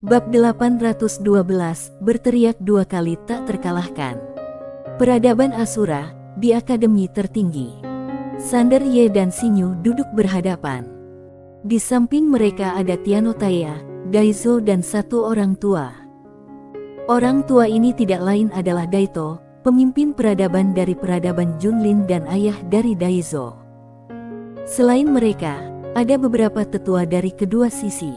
Bab 812, berteriak dua kali tak terkalahkan. Peradaban Asura, di akademi tertinggi. Sander Ye dan Sinyu duduk berhadapan. Di samping mereka ada Tianotaya, Daizo dan satu orang tua. Orang tua ini tidak lain adalah Daito, pemimpin peradaban dari peradaban Junlin dan ayah dari Daizo. Selain mereka, ada beberapa tetua dari kedua sisi.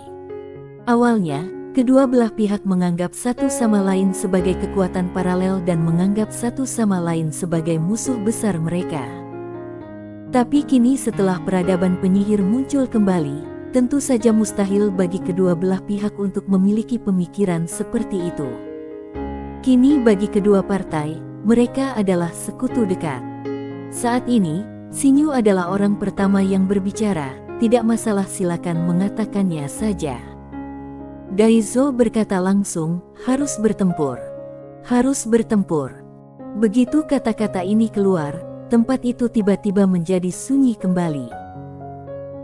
Awalnya, kedua belah pihak menganggap satu sama lain sebagai kekuatan paralel dan menganggap satu sama lain sebagai musuh besar mereka. Tapi kini setelah peradaban penyihir muncul kembali, tentu saja mustahil bagi kedua belah pihak untuk memiliki pemikiran seperti itu. Kini bagi kedua partai, mereka adalah sekutu dekat. Saat ini, Sinyu adalah orang pertama yang berbicara, tidak masalah silakan mengatakannya saja. Daizo berkata langsung, harus bertempur. Harus bertempur. Begitu kata-kata ini keluar, tempat itu tiba-tiba menjadi sunyi kembali.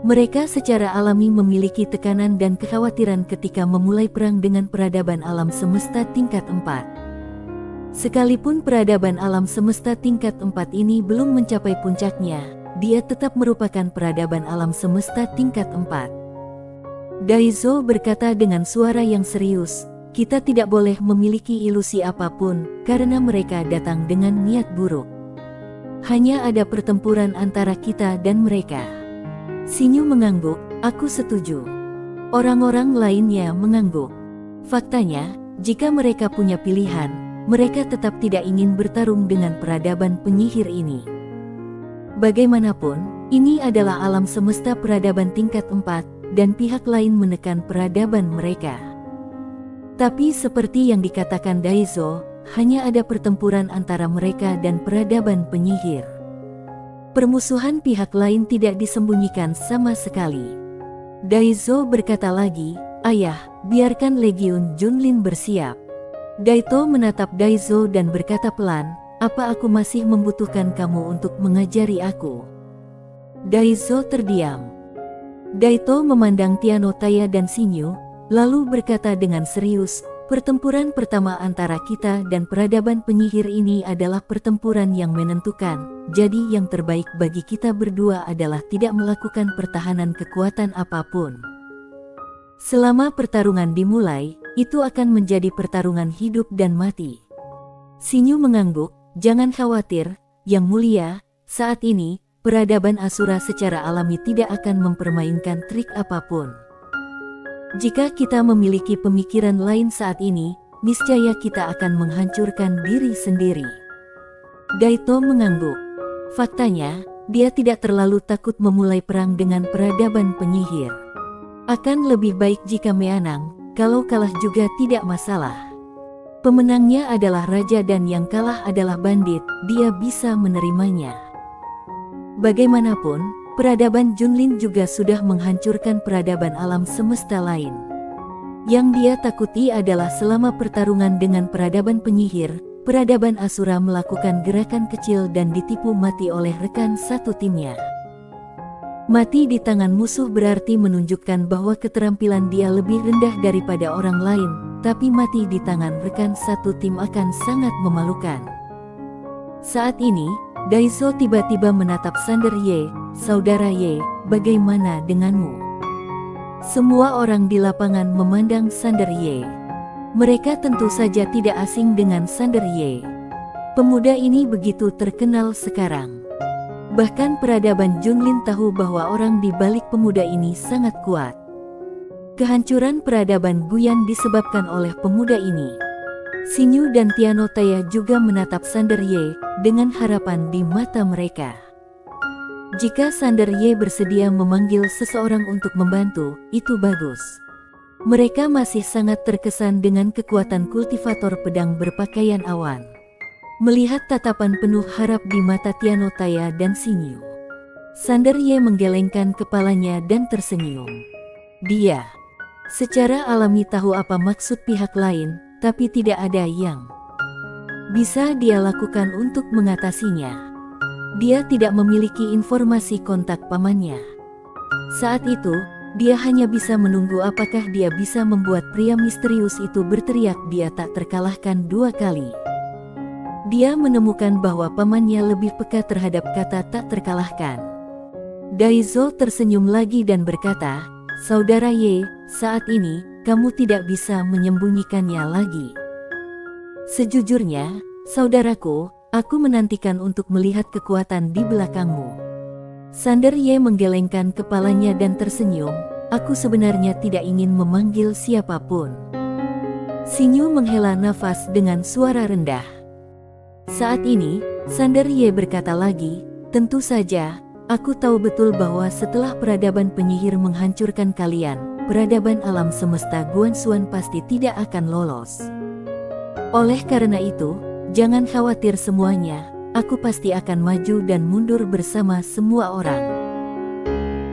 Mereka secara alami memiliki tekanan dan kekhawatiran ketika memulai perang dengan peradaban alam semesta tingkat 4. Sekalipun peradaban alam semesta tingkat 4 ini belum mencapai puncaknya, dia tetap merupakan peradaban alam semesta tingkat 4. Daizo berkata dengan suara yang serius, kita tidak boleh memiliki ilusi apapun, karena mereka datang dengan niat buruk. Hanya ada pertempuran antara kita dan mereka. Sinyu mengangguk, aku setuju. Orang-orang lainnya mengangguk. Faktanya, jika mereka punya pilihan, mereka tetap tidak ingin bertarung dengan peradaban penyihir ini. Bagaimanapun, ini adalah alam semesta peradaban tingkat 4, dan pihak lain menekan peradaban mereka. Tapi seperti yang dikatakan Daizo, hanya ada pertempuran antara mereka dan peradaban penyihir. Permusuhan pihak lain tidak disembunyikan sama sekali. Daizo berkata lagi, ayah, biarkan Legiun Junlin bersiap. Daito menatap Daizo dan berkata pelan, apa aku masih membutuhkan kamu untuk mengajari aku? Daizo terdiam. Daito memandang Tianotaya dan Sinyu, lalu berkata dengan serius, pertempuran pertama antara kita dan peradaban penyihir ini adalah pertempuran yang menentukan, jadi yang terbaik bagi kita berdua adalah tidak melakukan pertahanan kekuatan apapun. Selama pertarungan dimulai, itu akan menjadi pertarungan hidup dan mati. Sinyu mengangguk, jangan khawatir, Yang Mulia, saat ini, peradaban Asura secara alami tidak akan mempermainkan trik apapun. Jika kita memiliki pemikiran lain saat ini, niscaya kita akan menghancurkan diri sendiri. Daito mengangguk. Faktanya, dia tidak terlalu takut memulai perang dengan peradaban penyihir. Akan lebih baik jika menang, kalau kalah juga tidak masalah. Pemenangnya adalah raja dan yang kalah adalah bandit, dia bisa menerimanya. Bagaimanapun, peradaban Junlin juga sudah menghancurkan peradaban alam semesta lain. Yang dia takuti adalah selama pertarungan dengan peradaban penyihir, peradaban Asura melakukan gerakan kecil dan ditipu mati oleh rekan satu timnya. Mati di tangan musuh berarti menunjukkan bahwa keterampilan dia lebih rendah daripada orang lain, tapi mati di tangan rekan satu tim akan sangat memalukan. Saat ini, Daizo tiba-tiba menatap Sander Ye, saudara Ye, bagaimana denganmu? Semua orang di lapangan memandang Sander Ye. Mereka tentu saja tidak asing dengan Sander Ye. Pemuda ini begitu terkenal sekarang. Bahkan peradaban Junlin tahu bahwa orang di balik pemuda ini sangat kuat. Kehancuran peradaban Guyan disebabkan oleh pemuda ini. Sinyu dan Tianotaya juga menatap Sander Ye dengan harapan di mata mereka. Jika Sander Ye bersedia memanggil seseorang untuk membantu, itu bagus. Mereka masih sangat terkesan dengan kekuatan kultivator pedang berpakaian awan. Melihat tatapan penuh harap di mata Tianotaya dan Sinyu, Sander Ye menggelengkan kepalanya dan tersenyum. Dia secara alami tahu apa maksud pihak lain, tapi tidak ada yang bisa dia lakukan untuk mengatasinya. Dia tidak memiliki informasi kontak pamannya. Saat itu, Dia hanya bisa menunggu apakah dia bisa membuat pria misterius itu berteriak dia tak terkalahkan 2 kali. Dia menemukan bahwa pamannya lebih peka terhadap kata tak terkalahkan. Daizo tersenyum lagi dan berkata, "Saudara Ye, saat ini, kamu tidak bisa menyembunyikannya lagi. Sejujurnya, saudaraku, aku menantikan untuk melihat kekuatan di belakangmu." Sander Ye menggelengkan kepalanya dan tersenyum, "Aku sebenarnya tidak ingin memanggil siapapun." Xinyu menghela nafas dengan suara rendah. Saat ini, Sander Ye berkata lagi, "Tentu saja, aku tahu betul bahwa setelah peradaban penyihir menghancurkan kalian, peradaban alam semesta Guanxuan pasti tidak akan lolos. Oleh karena itu, jangan khawatir semuanya, aku pasti akan maju dan mundur bersama semua orang."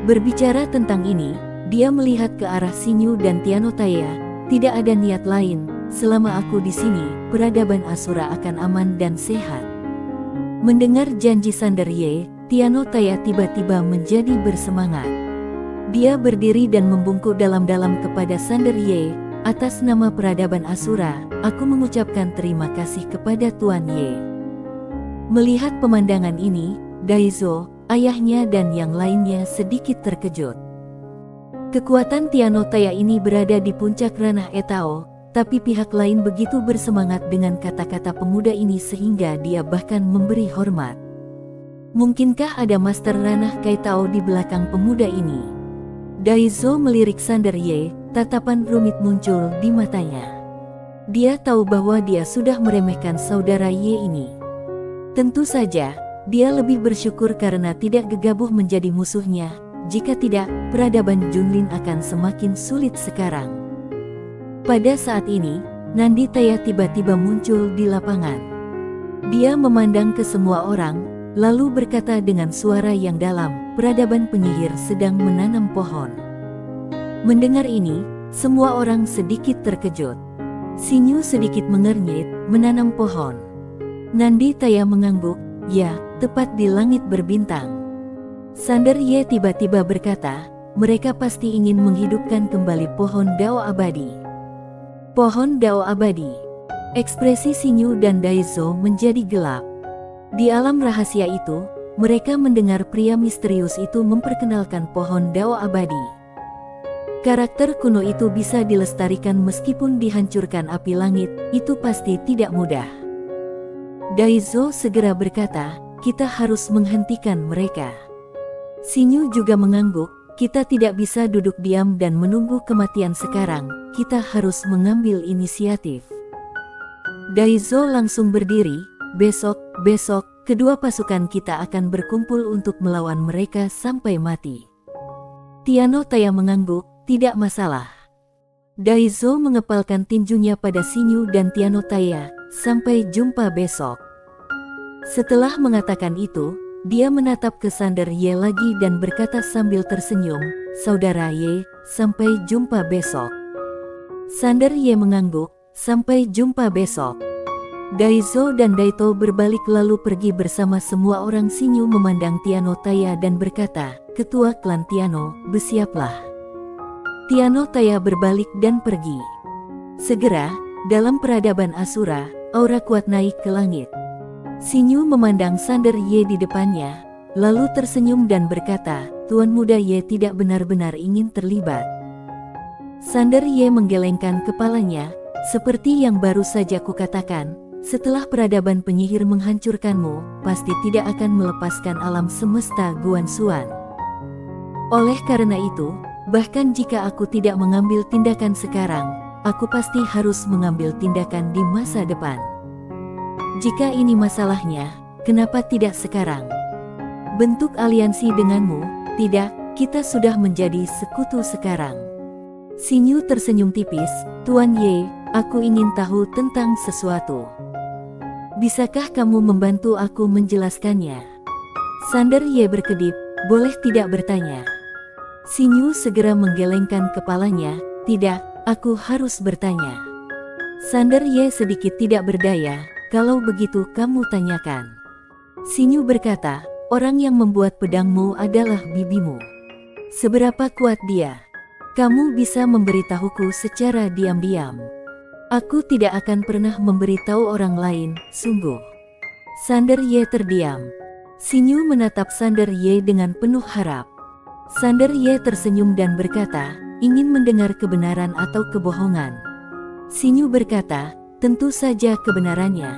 Berbicara tentang ini, dia melihat ke arah Xinyu dan Tianotaya. "Tidak ada niat lain. Selama aku di sini, peradaban Asura akan aman dan sehat." Mendengar janji Sander Ye, Tianotaya tiba-tiba menjadi bersemangat. Dia berdiri dan membungkuk dalam-dalam kepada Sander Ye. "Atas nama peradaban Asura, aku mengucapkan terima kasih kepada Tuan Ye." Melihat pemandangan ini, Daizo, ayahnya dan yang lainnya sedikit terkejut. Kekuatan Tianotaya ini berada di puncak ranah Etao, tapi pihak lain begitu bersemangat dengan kata-kata pemuda ini sehingga dia bahkan memberi hormat. Mungkinkah ada master ranah Kaitao di belakang pemuda ini? Daizo melirik Sander Ye, tatapan rumit muncul di matanya. Dia tahu bahwa dia sudah meremehkan saudara Ye ini. Tentu saja, dia lebih bersyukur karena tidak gegabah menjadi musuhnya. Jika tidak, peradaban Junlin akan semakin sulit sekarang. Pada saat ini, Nandi Taya tiba-tiba muncul di lapangan. Dia memandang ke semua orang, lalu berkata dengan suara yang dalam, "Peradaban penyihir sedang menanam pohon." Mendengar ini, semua orang sedikit terkejut. Xinyu sedikit mengernyit, "Menanam pohon?" Nandi Taya mengangguk, "Ya, tepat di langit berbintang." Sander Ye tiba-tiba berkata, "Mereka pasti ingin menghidupkan kembali pohon Dao abadi." Pohon Dao abadi. Ekspresi Xinyu dan Daizo menjadi gelap. Di alam rahasia itu, mereka mendengar pria misterius itu memperkenalkan pohon Dao abadi. Karakter kuno itu bisa dilestarikan meskipun dihancurkan api langit, itu pasti tidak mudah. Daizo segera berkata, "Kita harus menghentikan mereka." Xinyu juga mengangguk, "Kita tidak bisa duduk diam dan menunggu kematian sekarang, kita harus mengambil inisiatif." Daizo langsung berdiri, besok, kedua pasukan kita akan berkumpul untuk melawan mereka sampai mati." Tianotaya mengangguk, "Tidak masalah." Daizo mengepalkan tinjunya pada Xinyu dan Tianotaya, "Sampai jumpa besok." Setelah mengatakan itu, dia menatap ke Sander Ye lagi dan berkata sambil tersenyum, "Saudara Ye, sampai jumpa besok." Sander Ye mengangguk, "Sampai jumpa besok." Daizo dan Daito berbalik lalu pergi bersama semua orang. Xinyu memandang Tianotaya dan berkata, "Ketua klan Tiano, bersiaplah." Tianotaya berbalik dan pergi. Segera, dalam peradaban Asura, aura kuat naik ke langit. Xinyu memandang Sander Ye di depannya, lalu tersenyum dan berkata, "Tuan muda Ye tidak benar-benar ingin terlibat." Sander Ye menggelengkan kepalanya, "Seperti yang baru saja kukatakan, setelah peradaban penyihir menghancurkanmu, pasti tidak akan melepaskan alam semesta Guanxuan. Oleh karena itu, bahkan jika aku tidak mengambil tindakan sekarang, aku pasti harus mengambil tindakan di masa depan. Jika ini masalahnya, kenapa tidak sekarang? Bentuk aliansi denganmu, tidak, kita sudah menjadi sekutu sekarang." Xinyu tersenyum tipis, "Tuan Ye, aku ingin tahu tentang sesuatu. Bisakah kamu membantu aku menjelaskannya?" Sander Ye berkedip, "Boleh tidak bertanya?" Xinyu segera menggelengkan kepalanya, "Tidak, aku harus bertanya." Sander Ye sedikit tidak berdaya, "Kalau begitu kamu tanyakan." Xinyu berkata, "Orang yang membuat pedangmu adalah bibimu. Seberapa kuat dia?" Kamu bisa memberitahuku secara diam-diam. Aku tidak akan pernah memberitahu orang lain, sungguh. Sander Ye terdiam. Xinyu menatap Sander Ye dengan penuh harap. Sander Ye tersenyum dan berkata, ingin mendengar kebenaran atau kebohongan. Xinyu berkata, tentu saja kebenarannya.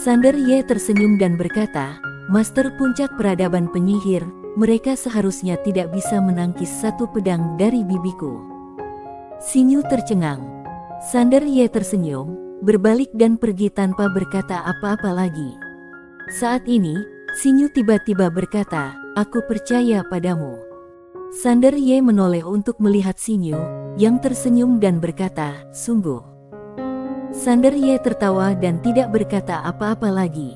Sander Ye tersenyum dan berkata, Master Puncak Peradaban Penyihir, mereka seharusnya tidak bisa menangkis satu pedang dari bibiku. Xinyu tercengang. Sander Ye tersenyum, berbalik dan pergi tanpa berkata apa-apa lagi. Saat ini, Xinyu tiba-tiba berkata, aku percaya padamu. Sander Ye menoleh untuk melihat Xinyu, yang tersenyum dan berkata, sungguh. Sander Ye tertawa dan tidak berkata apa-apa lagi.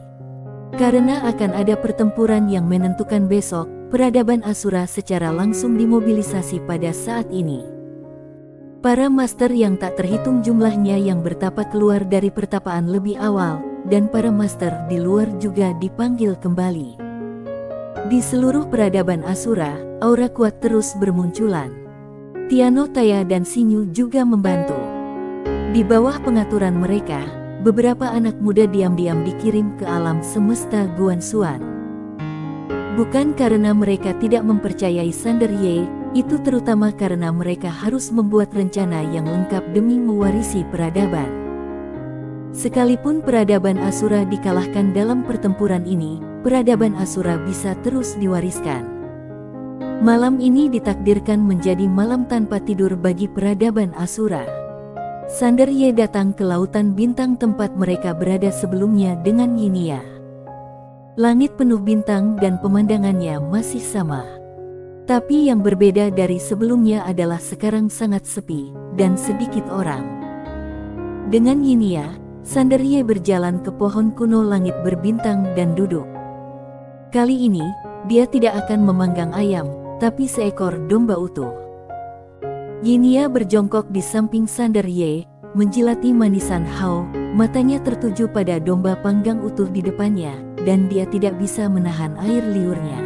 Karena akan ada pertempuran yang menentukan besok, peradaban Asura secara langsung dimobilisasi pada saat ini. Para master yang tak terhitung jumlahnya yang bertapa keluar dari pertapaan lebih awal, dan para master di luar juga dipanggil kembali. Di seluruh peradaban Asura, aura kuat terus bermunculan. Tiano Taya dan Xinyu juga membantu. Di bawah pengaturan mereka, beberapa anak muda diam-diam dikirim ke alam semesta Guanxuan. Bukan karena mereka tidak mempercayai Sander Ye, itu terutama karena mereka harus membuat rencana yang lengkap demi mewarisi peradaban. Sekalipun peradaban Asura dikalahkan dalam pertempuran ini, peradaban Asura bisa terus diwariskan. Malam ini ditakdirkan menjadi malam tanpa tidur bagi peradaban Asura. Sander Ye datang ke lautan bintang tempat mereka berada sebelumnya dengan Yinia. Langit penuh bintang dan pemandangannya masih sama. Tapi yang berbeda dari sebelumnya adalah sekarang sangat sepi, dan sedikit orang. Dengan Yinia, Sander Ye berjalan ke pohon kuno langit berbintang dan duduk. Kali ini, dia tidak akan memanggang ayam, tapi seekor domba utuh. Yinia berjongkok di samping Sander Ye, menjilati manisan Hao, matanya tertuju pada domba panggang utuh di depannya, dan dia tidak bisa menahan air liurnya.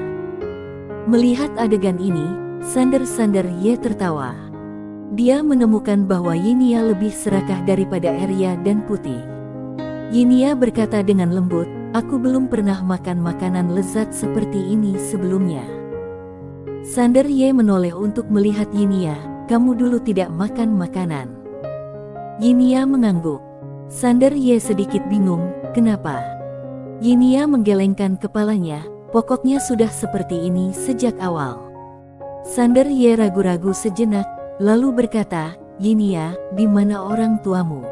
Melihat adegan ini, Sander Ye tertawa. Dia menemukan bahwa Yinia lebih serakah daripada Arya dan putih. Yinia berkata dengan lembut, aku belum pernah makan makanan lezat seperti ini sebelumnya. Sander Ye menoleh untuk melihat Yinia, kamu dulu tidak makan makanan. Yinia mengangguk. Sander Ye sedikit bingung, kenapa? Yinia menggelengkan kepalanya, pokoknya sudah seperti ini sejak awal. Sander Ye ragu-ragu sejenak, lalu berkata, Yinia, di mana orang tuamu?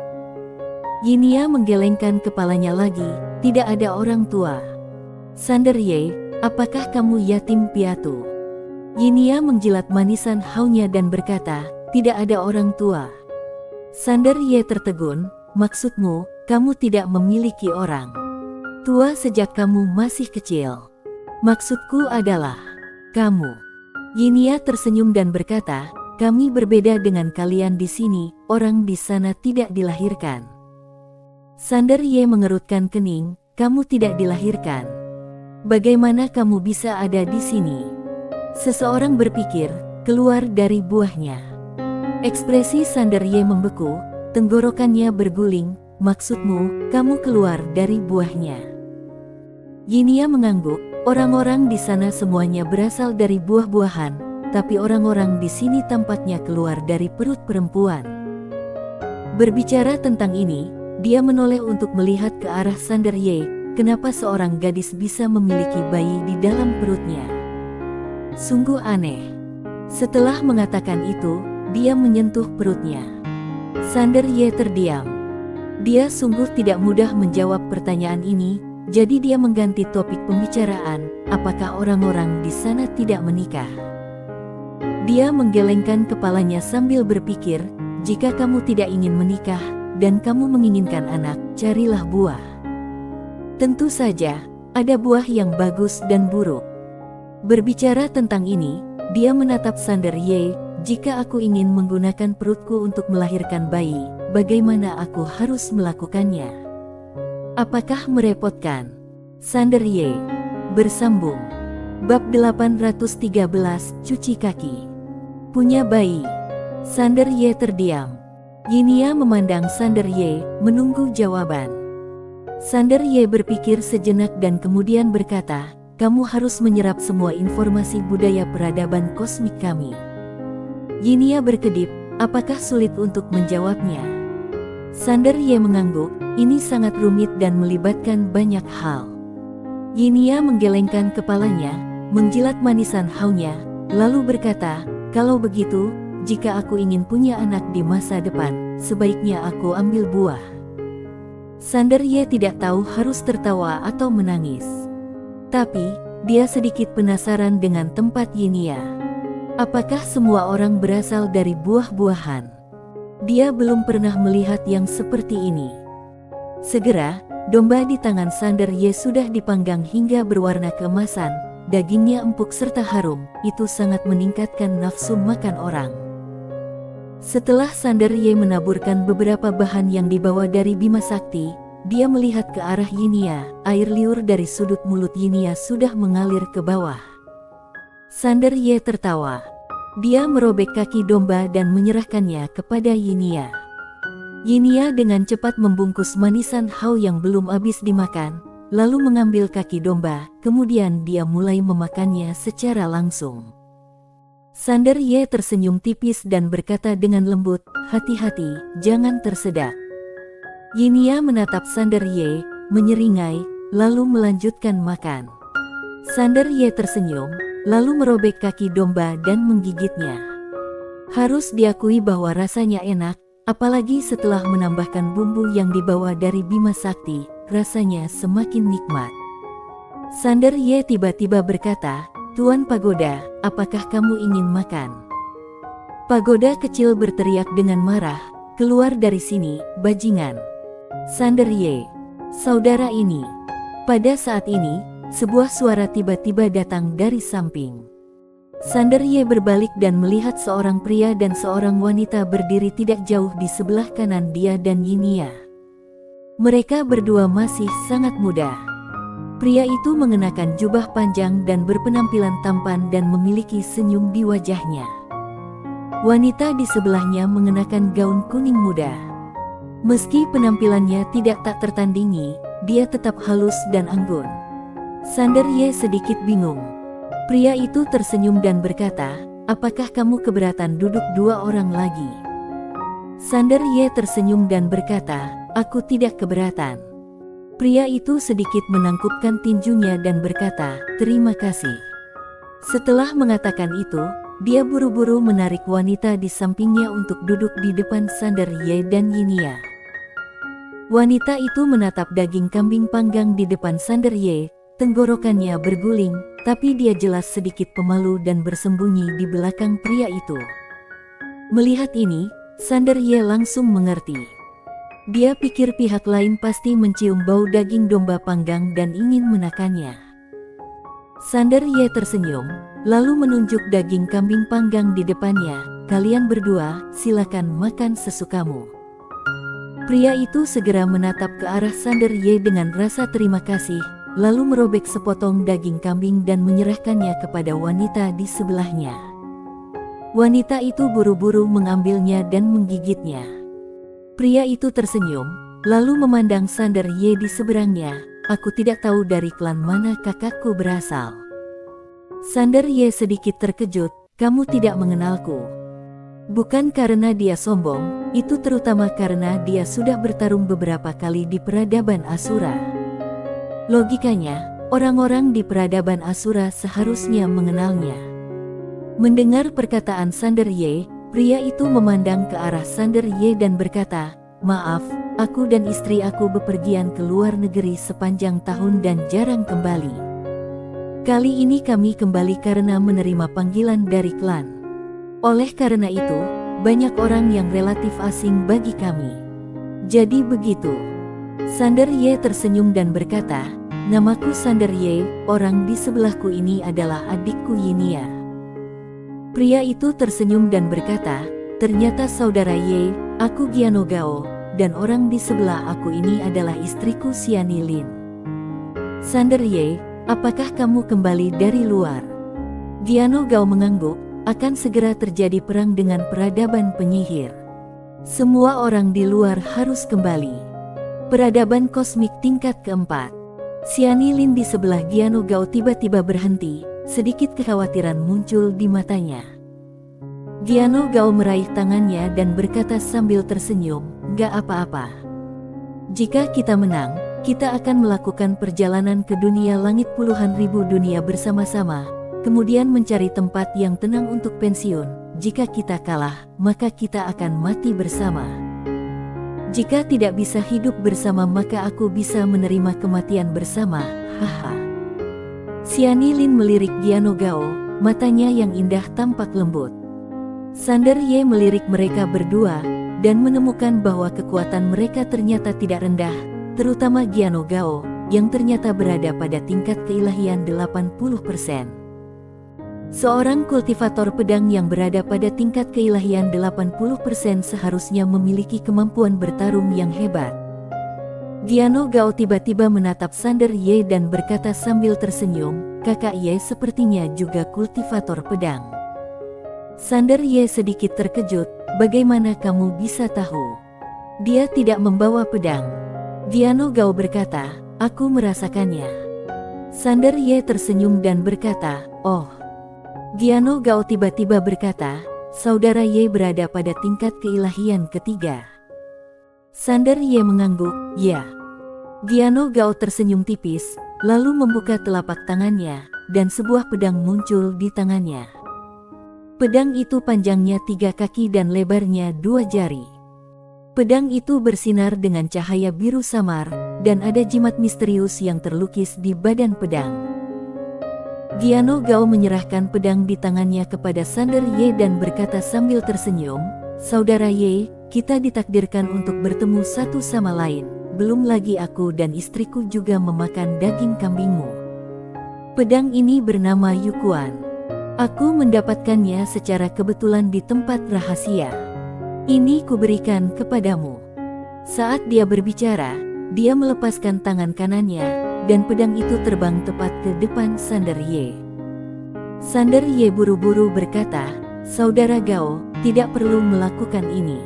Yinia menggelengkan kepalanya lagi, tidak ada orang tua. Sander Ye, apakah kamu yatim piatu? Yinia menjilat manisan Haunya dan berkata, tidak ada orang tua. Sander Ye tertegun, maksudmu, kamu tidak memiliki orang tua sejak kamu masih kecil. Maksudku adalah, kamu. Yinia tersenyum dan berkata, kami berbeda dengan kalian di sini, orang di sana tidak dilahirkan. Sander Ye mengerutkan kening, kamu tidak dilahirkan. Bagaimana kamu bisa ada di sini? Seseorang berpikir, keluar dari buahnya. Ekspresi Sander Ye membeku, tenggorokannya berguling, maksudmu, kamu keluar dari buahnya. Yinia mengangguk, orang-orang di sana semuanya berasal dari buah-buahan, tapi orang-orang di sini tampaknya keluar dari perut perempuan. Berbicara tentang ini, dia menoleh untuk melihat ke arah Sander Ye, kenapa seorang gadis bisa memiliki bayi di dalam perutnya. Sungguh aneh. Setelah mengatakan itu, dia menyentuh perutnya. Sander Ye terdiam. Dia sungguh tidak mudah menjawab pertanyaan ini, jadi dia mengganti topik pembicaraan, apakah orang-orang di sana tidak menikah? Dia menggelengkan kepalanya sambil berpikir, jika kamu tidak ingin menikah, dan kamu menginginkan anak, carilah buah. Tentu saja, ada buah yang bagus dan buruk. Berbicara tentang ini, dia menatap Sander Ye, jika aku ingin menggunakan perutku untuk melahirkan bayi, bagaimana aku harus melakukannya? Apakah merepotkan? Sander Ye bersambung. Bab 813, Cuci Kaki. Punya bayi. Sander Ye terdiam. Yinia memandang Sander Ye, menunggu jawaban. Sander Ye berpikir sejenak dan kemudian berkata, kamu harus menyerap semua informasi budaya peradaban kosmik kami. Yinia berkedip, apakah sulit untuk menjawabnya? Sander Ye mengangguk, ini sangat rumit dan melibatkan banyak hal. Yinia menggelengkan kepalanya, menjilat manisan haunya, lalu berkata, kalau begitu, jika aku ingin punya anak di masa depan, sebaiknya aku ambil buah. Sander Ye tidak tahu harus tertawa atau menangis. Tapi, dia sedikit penasaran dengan tempat Yinia. Apakah semua orang berasal dari buah-buahan? Dia belum pernah melihat yang seperti ini. Segera, domba di tangan Sander Ye sudah dipanggang hingga berwarna keemasan, dagingnya empuk serta harum, itu sangat meningkatkan nafsu makan orang. Setelah Sander Ye menaburkan beberapa bahan yang dibawa dari Bima Sakti, dia melihat ke arah Yinia, air liur dari sudut mulut Yinia sudah mengalir ke bawah. Sander Ye tertawa. Dia merobek kaki domba dan menyerahkannya kepada Yinia. Yinia dengan cepat membungkus manisan hau yang belum habis dimakan, lalu mengambil kaki domba, kemudian dia mulai memakannya secara langsung. Sander Ye tersenyum tipis dan berkata dengan lembut, hati-hati, jangan tersedak. Yinia menatap Sander Ye, menyeringai, lalu melanjutkan makan. Sander Ye tersenyum, lalu merobek kaki domba dan menggigitnya. Harus diakui bahwa rasanya enak, apalagi setelah menambahkan bumbu yang dibawa dari Bima Sakti, rasanya semakin nikmat. Sander Ye tiba-tiba berkata, Tuan Pagoda, apakah kamu ingin makan? Pagoda kecil berteriak dengan marah, keluar dari sini, bajingan. Sander Ye, saudara ini. Pada saat ini, sebuah suara tiba-tiba datang dari samping. Sander Ye berbalik dan melihat seorang pria dan seorang wanita berdiri tidak jauh di sebelah kanan dia dan Yinia. Mereka berdua masih sangat muda. Pria itu mengenakan jubah panjang dan berpenampilan tampan dan memiliki senyum di wajahnya. Wanita di sebelahnya mengenakan gaun kuning muda. Meski penampilannya tidak tak tertandingi, dia tetap halus dan anggun. Sander Ye sedikit bingung. Pria itu tersenyum dan berkata, apakah kamu keberatan duduk dua orang lagi? Sander Ye tersenyum dan berkata, aku tidak keberatan. Pria itu sedikit menangkupkan tinjunya dan berkata, terima kasih. Setelah mengatakan itu, dia buru-buru menarik wanita di sampingnya untuk duduk di depan Sander Ye dan Yinia. Wanita itu menatap daging kambing panggang di depan Sander Ye. Tenggorokannya berguling, tapi dia jelas sedikit pemalu dan bersembunyi di belakang pria itu. Melihat ini, Sander Ye langsung mengerti. Dia pikir pihak lain pasti mencium bau daging domba panggang dan ingin menakannya. Sander Ye tersenyum, lalu menunjuk daging kambing panggang di depannya, kalian berdua, silakan makan sesukamu. Pria itu segera menatap ke arah Sander Ye dengan rasa terima kasih, lalu merobek sepotong daging kambing dan menyerahkannya kepada wanita di sebelahnya. Wanita itu buru-buru mengambilnya dan menggigitnya. Pria itu tersenyum, lalu memandang Sander Ye di seberangnya, aku tidak tahu dari klan mana kakakku berasal. Sander Ye sedikit terkejut, kamu tidak mengenalku. Bukan karena dia sombong, itu terutama karena dia sudah bertarung beberapa kali di peradaban Asura. Logikanya, orang-orang di peradaban Asura seharusnya mengenalnya. Mendengar perkataan Sander Ye, pria itu memandang ke arah Sander Ye dan berkata, maaf, aku dan istri aku bepergian ke luar negeri sepanjang tahun dan jarang kembali. Kali ini kami kembali karena menerima panggilan dari klan. Oleh karena itu, banyak orang yang relatif asing bagi kami. Jadi begitu. Sander Ye tersenyum dan berkata, namaku Sander Ye, orang di sebelahku ini adalah adikku Yinia. Pria itu tersenyum dan berkata, ternyata saudara Ye, aku Giano Gao, dan orang di sebelah aku ini adalah istriku Xiani Lin. Sander Ye, apakah kamu kembali dari luar? Giano Gao mengangguk, akan segera terjadi perang dengan peradaban penyihir. Semua orang di luar harus kembali. Peradaban kosmik tingkat keempat. Xiany Lin di sebelah Giano Gao tiba-tiba berhenti, sedikit kekhawatiran muncul di matanya. Giano Gao meraih tangannya dan berkata sambil tersenyum, "Gak apa-apa. Jika kita menang, kita akan melakukan perjalanan ke dunia langit puluhan ribu dunia bersama-sama, kemudian mencari tempat yang tenang untuk pensiun. Jika kita kalah, maka kita akan mati bersama. Jika tidak bisa hidup bersama, maka aku bisa menerima kematian bersama." Haha. Xiany Lin melirik Giano Gao, matanya yang indah tampak lembut. Sander Ye melirik mereka berdua, dan menemukan bahwa kekuatan mereka ternyata tidak rendah, terutama Giano Gao, yang ternyata berada pada tingkat keilahian 80%. Seorang kultivator pedang yang berada pada tingkat keilahian 80% seharusnya memiliki kemampuan bertarung yang hebat. Giano Gao tiba-tiba menatap Sander Ye dan berkata sambil tersenyum, "Kakak Ye sepertinya juga kultivator pedang." Sander Ye sedikit terkejut, "Bagaimana kamu bisa tahu?" "Dia tidak membawa pedang." Giano Gao berkata, "Aku merasakannya." Sander Ye tersenyum dan berkata, "Oh." Giano Gao tiba-tiba berkata, "Saudara Ye berada pada tingkat keilahian ketiga." Sander Ye mengangguk, "Ya." Giano Gao tersenyum tipis, lalu membuka telapak tangannya, dan sebuah pedang muncul di tangannya. Pedang itu panjangnya 3 kaki dan lebarnya 2 jari. Pedang itu bersinar dengan cahaya biru samar, dan ada jimat misterius yang terlukis di badan pedang. Giano Gao menyerahkan pedang di tangannya kepada Sander Ye dan berkata sambil tersenyum, "Saudara Ye, kita ditakdirkan untuk bertemu satu sama lain, belum lagi aku dan istriku juga memakan daging kambingmu. Pedang ini bernama Yukuan. Aku mendapatkannya secara kebetulan di tempat rahasia. Ini kuberikan kepadamu." Saat dia berbicara, dia melepaskan tangan kanannya, dan pedang itu terbang tepat ke depan Sander Ye. Sander Ye buru-buru berkata, "Saudara Gao, tidak perlu melakukan ini."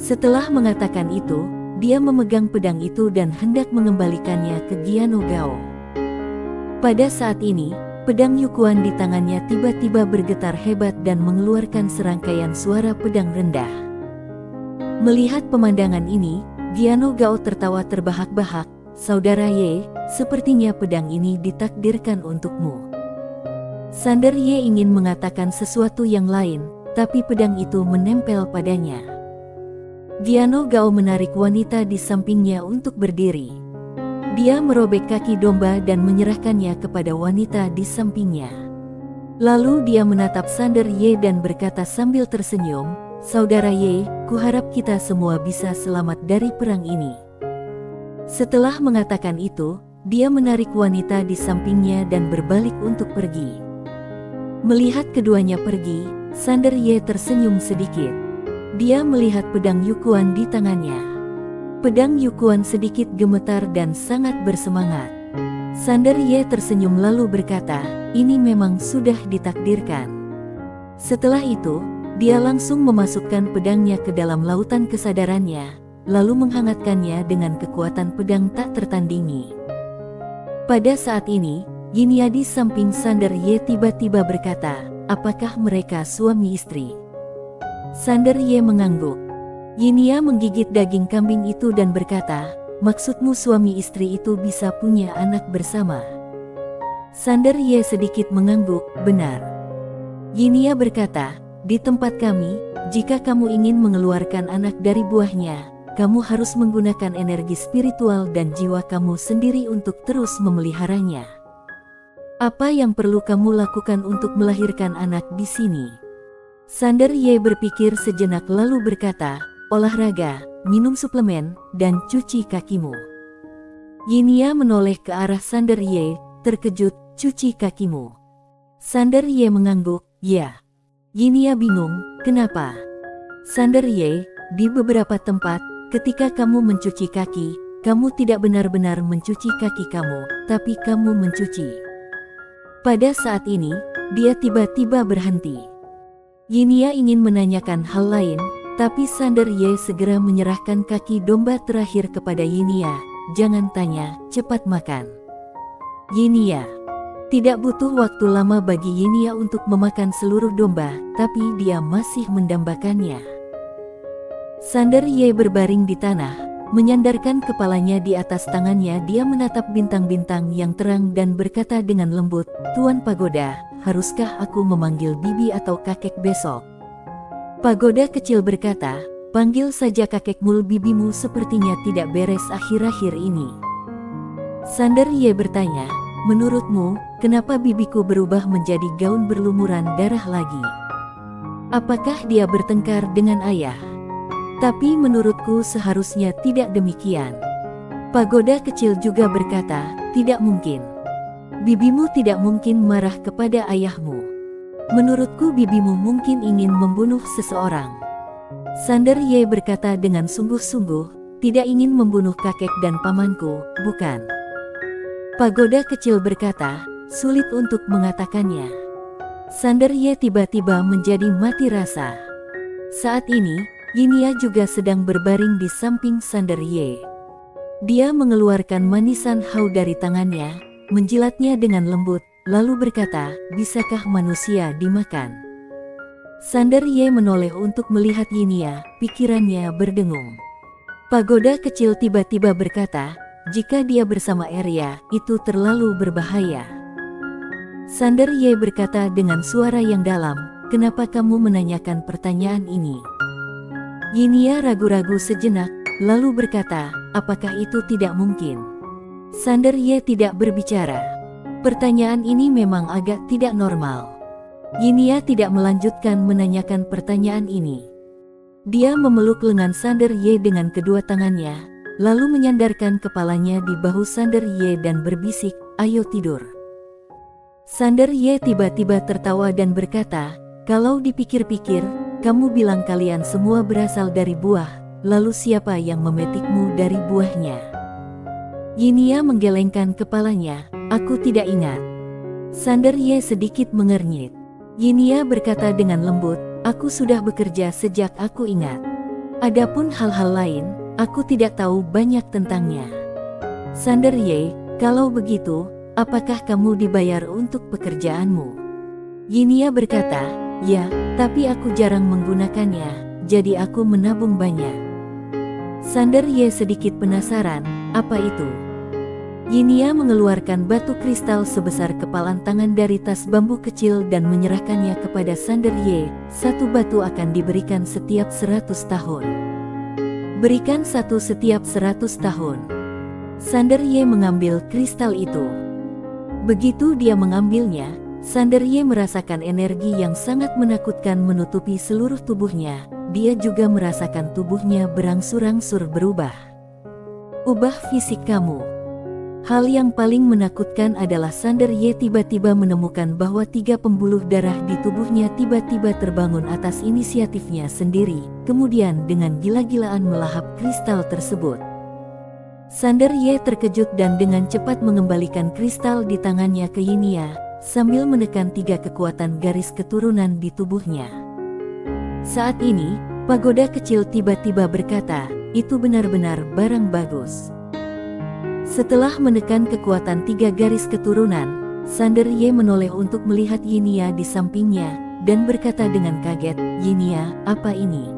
Setelah mengatakan itu, dia memegang pedang itu dan hendak mengembalikannya ke Giano Gao. Pada saat ini, pedang Yukuan di tangannya tiba-tiba bergetar hebat dan mengeluarkan serangkaian suara pedang rendah. Melihat pemandangan ini, Giano Gao tertawa terbahak-bahak, "Saudara Ye, sepertinya pedang ini ditakdirkan untukmu." Sander Ye ingin mengatakan sesuatu yang lain, tapi pedang itu menempel padanya. Giano Gao menarik wanita di sampingnya untuk berdiri. Dia merobek kaki domba dan menyerahkannya kepada wanita di sampingnya. Lalu dia menatap Sander Ye dan berkata sambil tersenyum, "Saudara Ye, kuharap kita semua bisa selamat dari perang ini." Setelah mengatakan itu, dia menarik wanita di sampingnya dan berbalik untuk pergi. Melihat keduanya pergi, Sander Ye tersenyum sedikit. Dia melihat pedang Yukuan di tangannya. Pedang Yukuan sedikit gemetar dan sangat bersemangat. Sander Ye tersenyum lalu berkata, "Ini memang sudah ditakdirkan." Setelah itu, dia langsung memasukkan pedangnya ke dalam lautan kesadarannya, lalu menghangatkannya dengan kekuatan pedang tak tertandingi. Pada saat ini, Yinya di samping Sander Ye tiba-tiba berkata, "Apakah mereka suami istri?" Sander Ye mengangguk. Yinya menggigit daging kambing itu dan berkata, "Maksudmu suami istri itu bisa punya anak bersama?" Sander Ye sedikit mengangguk, "Benar." Yinya berkata, "Di tempat kami, jika kamu ingin mengeluarkan anak dari buahnya, kamu harus menggunakan energi spiritual dan jiwa kamu sendiri untuk terus memeliharanya. Apa yang perlu kamu lakukan untuk melahirkan anak di sini?" Sander Ye berpikir sejenak lalu berkata, "Olahraga, minum suplemen, dan cuci kakimu." Yinya menoleh ke arah Sander Ye, terkejut, "Cuci kakimu?" Sander Ye mengangguk, "Ya." Yinya bingung, "Kenapa?" Sander Ye, "Di beberapa tempat, ketika kamu mencuci kaki, kamu tidak benar-benar mencuci kaki kamu, tapi kamu mencuci." Pada saat ini, dia tiba-tiba berhenti. Yinia ingin menanyakan hal lain, tapi Sander Ye segera menyerahkan kaki domba terakhir kepada Yinia. Jangan tanya, cepat makan. Yinia. Tidak butuh waktu lama bagi Yinia untuk memakan seluruh domba, tapi dia masih mendambakannya. Sander Ye berbaring di tanah, menyandarkan kepalanya di atas tangannya. Dia menatap bintang-bintang yang terang dan berkata dengan lembut, "Tuan Pagoda, haruskah aku memanggil bibi atau kakek besok?" Pagoda kecil berkata, "Panggil saja kakekmu, bibimu sepertinya tidak beres akhir-akhir ini." Sander Ye bertanya, "Menurutmu, kenapa bibiku berubah menjadi gaun berlumuran darah lagi? Apakah dia bertengkar dengan ayah?" "Tapi menurutku seharusnya tidak demikian." Pagoda kecil juga berkata, "Tidak mungkin. Bibimu tidak mungkin marah kepada ayahmu. Menurutku bibimu mungkin ingin membunuh seseorang." Sander Ye berkata dengan sungguh-sungguh, "Tidak ingin membunuh kakek dan pamanku, bukan." Pagoda kecil berkata, "Sulit untuk mengatakannya." Sander Ye tiba-tiba menjadi mati rasa. Saat ini, Yinia juga sedang berbaring di samping Sander Ye. Dia mengeluarkan manisan hau dari tangannya, menjilatnya dengan lembut, lalu berkata, "Bisakah manusia dimakan?" Sander Ye menoleh untuk melihat Yinia, pikirannya berdengung. Pagoda kecil tiba-tiba berkata, "Jika dia bersama Arya, itu terlalu berbahaya." Sander Ye berkata dengan suara yang dalam, "Kenapa kamu menanyakan pertanyaan ini?" Yinia ragu-ragu sejenak, lalu berkata, "Apakah itu tidak mungkin?" Sander Ye tidak berbicara. Pertanyaan ini memang agak tidak normal. Yinia tidak melanjutkan menanyakan pertanyaan ini. Dia memeluk lengan Sander Ye dengan kedua tangannya, lalu menyandarkan kepalanya di bahu Sander Ye dan berbisik, "Ayo tidur." Sander Ye tiba-tiba tertawa dan berkata, "Kalau dipikir-pikir, kamu bilang kalian semua berasal dari buah, lalu siapa yang memetikmu dari buahnya?" Yinia menggelengkan kepalanya, "Aku tidak ingat." Sander Ye sedikit mengernyit. Yinia berkata dengan lembut, "Aku sudah bekerja sejak aku ingat. Adapun hal-hal lain, aku tidak tahu banyak tentangnya." Sander Ye, "Kalau begitu, apakah kamu dibayar untuk pekerjaanmu?" Yinia berkata, "Ya, tapi aku jarang menggunakannya, jadi aku menabung banyak." Sander Ye sedikit penasaran, "Apa itu?" Yinia mengeluarkan batu kristal sebesar kepalan tangan dari tas bambu kecil dan menyerahkannya kepada Sander Ye. "Satu batu akan diberikan setiap 100 tahun. Berikan satu setiap 100 tahun." Sander Ye mengambil kristal itu. Begitu dia mengambilnya, Sander Ye merasakan energi yang sangat menakutkan menutupi seluruh tubuhnya. Dia juga merasakan tubuhnya berangsur-angsur berubah. "Ubah fisik kamu." Hal yang paling menakutkan adalah Sander Ye tiba-tiba menemukan bahwa 3 pembuluh darah di tubuhnya tiba-tiba terbangun atas inisiatifnya sendiri, kemudian dengan gila-gilaan melahap kristal tersebut. Sander Ye terkejut dan dengan cepat mengembalikan kristal di tangannya ke Yinia, sambil menekan 3 kekuatan garis keturunan di tubuhnya. Saat ini, Pagoda kecil tiba-tiba berkata, "Itu benar-benar barang bagus." Setelah menekan kekuatan 3 garis keturunan, Sander Ye menoleh untuk melihat Yinia di sampingnya, dan berkata dengan kaget, "Yinia, apa ini?"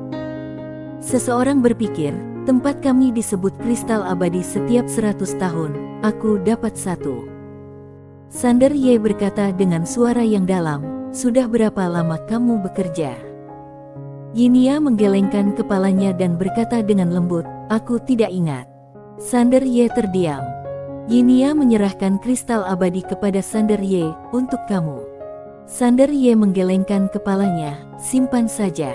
Seseorang berpikir, "Tempat kami disebut kristal abadi setiap 100 tahun, aku dapat 1." Sander Ye berkata dengan suara yang dalam, "Sudah berapa lama kamu bekerja?" Yinia menggelengkan kepalanya dan berkata dengan lembut, "Aku tidak ingat." Sander Ye terdiam. Yinia menyerahkan kristal abadi kepada Sander Ye, "Untuk kamu." Sander Ye menggelengkan kepalanya, "Simpan saja."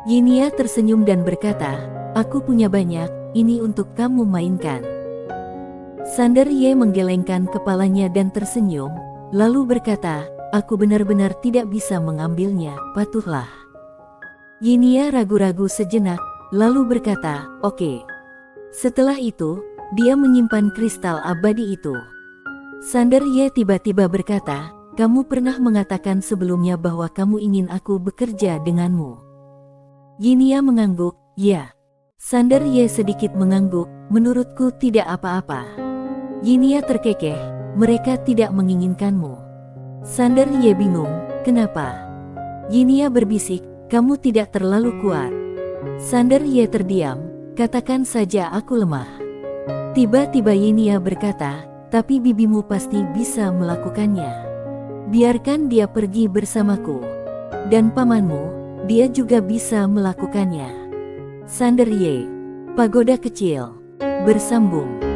Yinia tersenyum dan berkata, "Aku punya banyak, ini untuk kamu mainkan." Sander Ye menggelengkan kepalanya dan tersenyum, lalu berkata, "Aku benar-benar tidak bisa mengambilnya, patuhlah." Yinia ragu-ragu sejenak, lalu berkata, "Oke." Setelah itu, dia menyimpan kristal abadi itu. Sander Ye tiba-tiba berkata, kamu pernah mengatakan sebelumnya bahwa kamu ingin aku bekerja denganmu. Yinia mengangguk, ya. Sander Ye sedikit mengangguk, menurutku tidak apa-apa. Yinia terkekeh, mereka tidak menginginkanmu. Sander Ye bingung, kenapa? Yinia berbisik, kamu tidak terlalu kuat. Sander Ye terdiam, katakan saja aku lemah. Tiba-tiba Yinia berkata, tapi bibimu pasti bisa melakukannya. Biarkan dia pergi bersamaku. Dan pamanmu, dia juga bisa melakukannya. Sander Ye. Pagoda kecil. Bersambung.